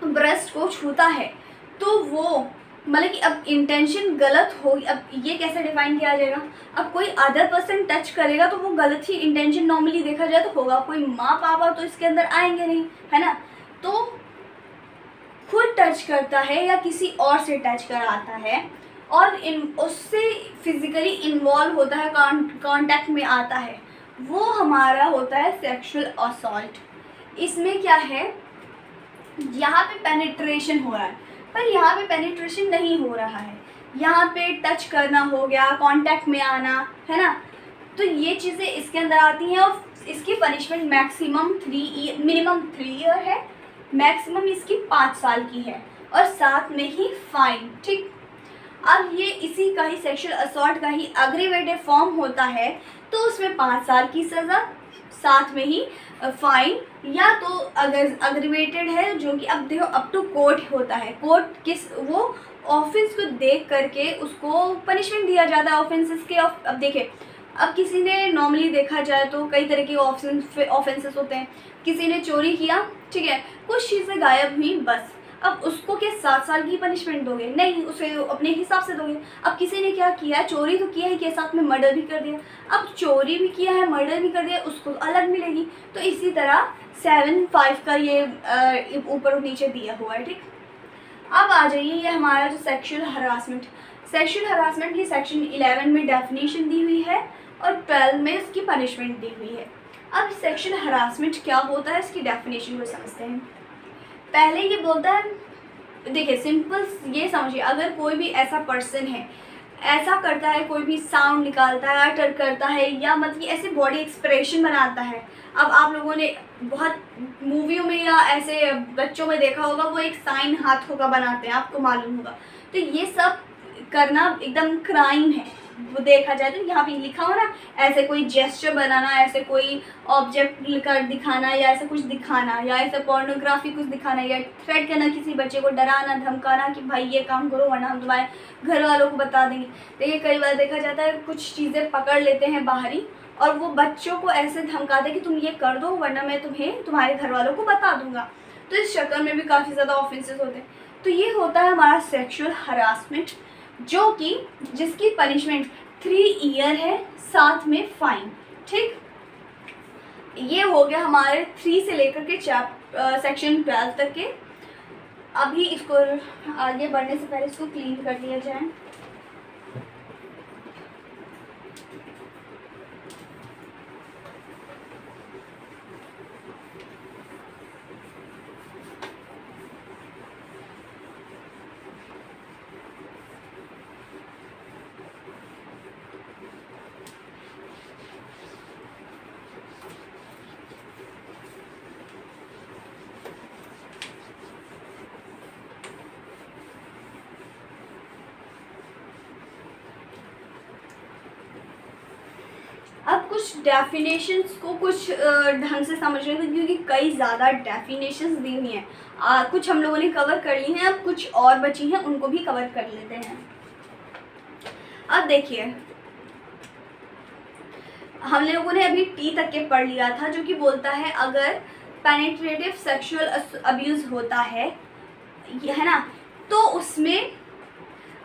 ब्रेस्ट को छूता है, तो वो मतलब कि अब इंटेंशन गलत होगी। अब ये कैसे डिफाइन किया जाएगा, अब कोई अदर पर्सन टच करेगा तो वो गलत ही इंटेंशन नॉर्मली देखा जाए तो होगा, कोई माँ पापा तो इसके अंदर आएंगे नहीं, है ना। तो खुद टच करता है या किसी और से टच कराता है और उससे फिजिकली इन्वॉल्व होता है, कांटेक्ट में आता है, वो हमारा होता है सेक्सुअल असॉल्ट। इसमें क्या है, यहाँ पे पेनिट्रेशन हो रहा है पर यहाँ पे पेनिट्रेशन नहीं हो रहा है, यहाँ पे टच करना हो गया, कांटेक्ट में आना, है ना। तो ये चीज़ें इसके अंदर आती हैं और इसकी पनिशमेंट मैक्सिमम 3 मिनिमम 3 ईयर है, मैक्सिमम इसकी 5 साल की है और साथ में ही फाइन। ठीक, अब ये इसी का ही सेक्सुअल असॉल्ट का ही अग्रीवेटेड फॉर्म होता है, तो उसमें 5 साल की सज़ा साथ में ही फाइन, या तो अगर अग्रीवेटेड है जो कि अब देखो अप टू कोर्ट होता है, कोर्ट किस वो ऑफेंस को देख करके उसको पनिशमेंट दिया जाता है ऑफेंसेस के। अब देखिए, अब किसी ने नॉर्मली देखा जाए तो कई तरह के ऑफेंसेस होते हैं, किसी ने चोरी किया, ठीक है, कुछ चीज़ें गायब हुई, बस अब उसको क्या 7 साल की पनिशमेंट दोगे? नहीं, उसे अपने हिसाब से दोगे। अब किसी ने क्या किया, चोरी तो किया ही के साथ में मर्डर भी कर दिया, अब चोरी भी किया है मर्डर भी कर दिया, उसको अलग मिलेगी। तो इसी तरह 7-5 का ये ऊपर और नीचे दिया हुआ है। ठीक, अब आ जाइए ये हमारा जो सेक्सुअल हरासमेंट की सेक्शन 11 में डेफिनेशन दी हुई है और 12 में इसकी पनिशमेंट दी हुई है। अब सेक्सुअल हरासमेंट क्या होता है, इसकी डेफिनेशन को समझते हैं। पहले ये बोलता है, देखिए सिंपल ये समझिए, अगर कोई भी ऐसा पर्सन है ऐसा करता है, कोई भी साउंड निकालता है, अटर करता है, या मतलब ऐसे बॉडी एक्सप्रेशन बनाता है। अब आप लोगों ने बहुत मूवियों में या ऐसे बच्चों में देखा होगा, वो एक साइन हाथों का बनाते हैं, आपको मालूम होगा। तो ये सब करना एकदम क्राइम है, वो देखा जाए तो। यहाँ पे लिखा हो ना, ऐसे कोई जेस्चर बनाना, ऐसे कोई ऑब्जेक्ट कर दिखाना, या ऐसे कुछ दिखाना, या ऐसे पोर्नोग्राफी कुछ दिखाना, या थ्रेट करना, किसी बच्चे को डराना धमकाना कि भाई ये काम करो वरना हम तुम्हारे घर वालों को बता देंगे। देखिए कई बार देखा जाता है कुछ चीज़ें पकड़ लेते हैं बाहरी और वो बच्चों को ऐसे धमकाते हैं कि तुम ये कर दो वरना मैं तुम्हें तुम्हारे घर वालों को बता दूंगा। तो इस चक्कर में भी काफ़ी ज़्यादा ऑफेंसेस होते हैं। तो ये होता है हमारा सेक्सुअल हरासमेंट, जो कि जिसकी पनिशमेंट 3 ईयर है, साथ में फाइन। ठीक, ये हो गया हमारे 3 से लेकर के सेक्शन 12 तक के। अभी इसको आगे बढ़ने से पहले इसको क्लीन कर लिया जाए। अब कुछ डेफिनेशंस को कुछ ढंग से समझ रहे थे, क्योंकि कई ज़्यादा डेफिनेशंस दी हुई हैं। कुछ हम लोगों ने कवर कर ली हैं, अब कुछ और बची हैं, उनको भी कवर कर लेते हैं। अब देखिए, हम लोगों ने अभी टी तक के पढ़ लिया था, जो कि बोलता है अगर पेनिट्रेटिव सेक्सुअल अब्यूज़ होता है ना, तो उसमें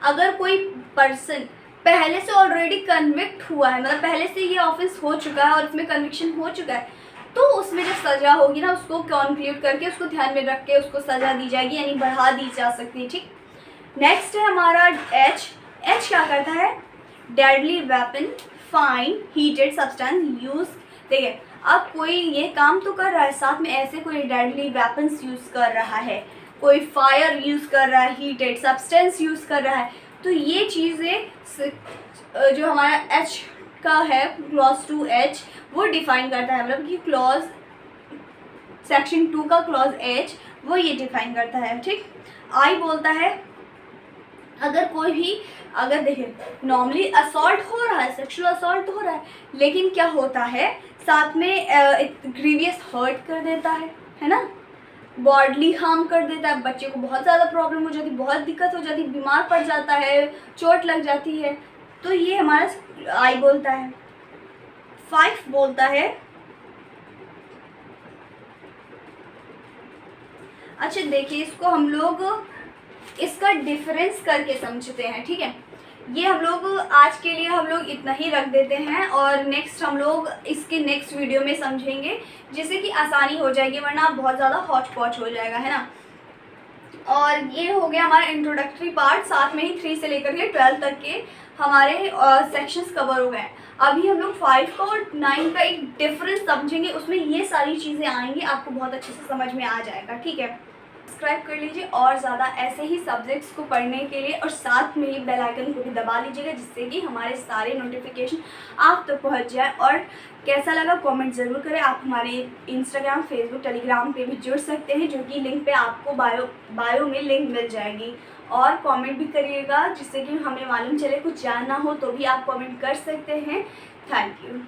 अगर कोई पर्सन पहले से ऑलरेडी कन्विक्ट हुआ है, मतलब पहले से ये ऑफेंस हो चुका है और इसमें कन्विक्शन हो चुका है, तो उसमें जब सज़ा होगी ना, उसको कॉन्क्लूड करके उसको ध्यान में रख के उसको सज़ा दी जाएगी, यानी बढ़ा दी जा सकती है। ठीक, नेक्स्ट है हमारा एच क्या करता है, deadly weapon, fine, heated substance use. देखिए अब कोई ये काम तो कर रहा है, साथ में ऐसे कोई डेडली वेपन्स यूज़ कर रहा है, कोई फायर यूज़ कर रहा है, हीटेड सब्सटेंस यूज़ कर रहा है, तो ये चीज़ें जो हमारा एच का है, क्लॉज 2H, वो डिफ़ाइन करता है, मतलब कि क्लॉज सेक्शन 2 का क्लॉज H वो ये डिफ़ाइन करता है। ठीक, आई बोलता है अगर कोई भी, अगर देखें नॉर्मली असॉल्ट हो रहा है, सेक्सुअल असॉल्ट हो रहा है, लेकिन क्या होता है साथ में एक ग्रीवियस हर्ट कर देता है ना, बॉडली हार्म कर देता है, बच्चे को बहुत ज़्यादा प्रॉब्लम हो जाती है, बहुत दिक्कत हो जाती है, बीमार पड़ जाता है, चोट लग जाती है। तो ये हमारा आई बोलता है। 5 बोलता है, अच्छा देखिए इसको हम लोग इसका डिफरेंस करके समझते हैं, ठीक है। ये हम लोग आज के लिए हम लोग इतना ही रख देते हैं और नेक्स्ट हम लोग इसके नेक्स्ट वीडियो में समझेंगे, जिससे कि आसानी हो जाएगी, वरना बहुत ज़्यादा हॉच पॉच हो जाएगा, है ना। और ये हो गया हमारा इंट्रोडक्टरी पार्ट, साथ में ही 3 से लेकर के 12 तक के हमारे सेक्शंस कवर हो गए। अभी हम लोग 5 का और 9 का एक डिफरेंस समझेंगे, उसमें ये सारी चीज़ें आएंगी, आपको बहुत अच्छे से समझ में आ जाएगा, ठीक है। सब्सक्राइब कर लीजिए और ज़्यादा ऐसे ही सब्जेक्ट्स को पढ़ने के लिए, और साथ में ही बेल आइकन को भी दबा लीजिएगा, जिससे कि हमारे सारे नोटिफिकेशन आप तक पहुंच जाए। और कैसा लगा कमेंट ज़रूर करें। आप हमारे इंस्टाग्राम, फेसबुक, टेलीग्राम पे भी जुड़ सकते हैं, जो कि लिंक पे आपको बायो में लिंक मिल जाएगी। और कमेंट भी करिएगा, जिससे कि हमें मालूम चले, कुछ जानना हो तो भी आप कमेंट कर सकते हैं। Thank you.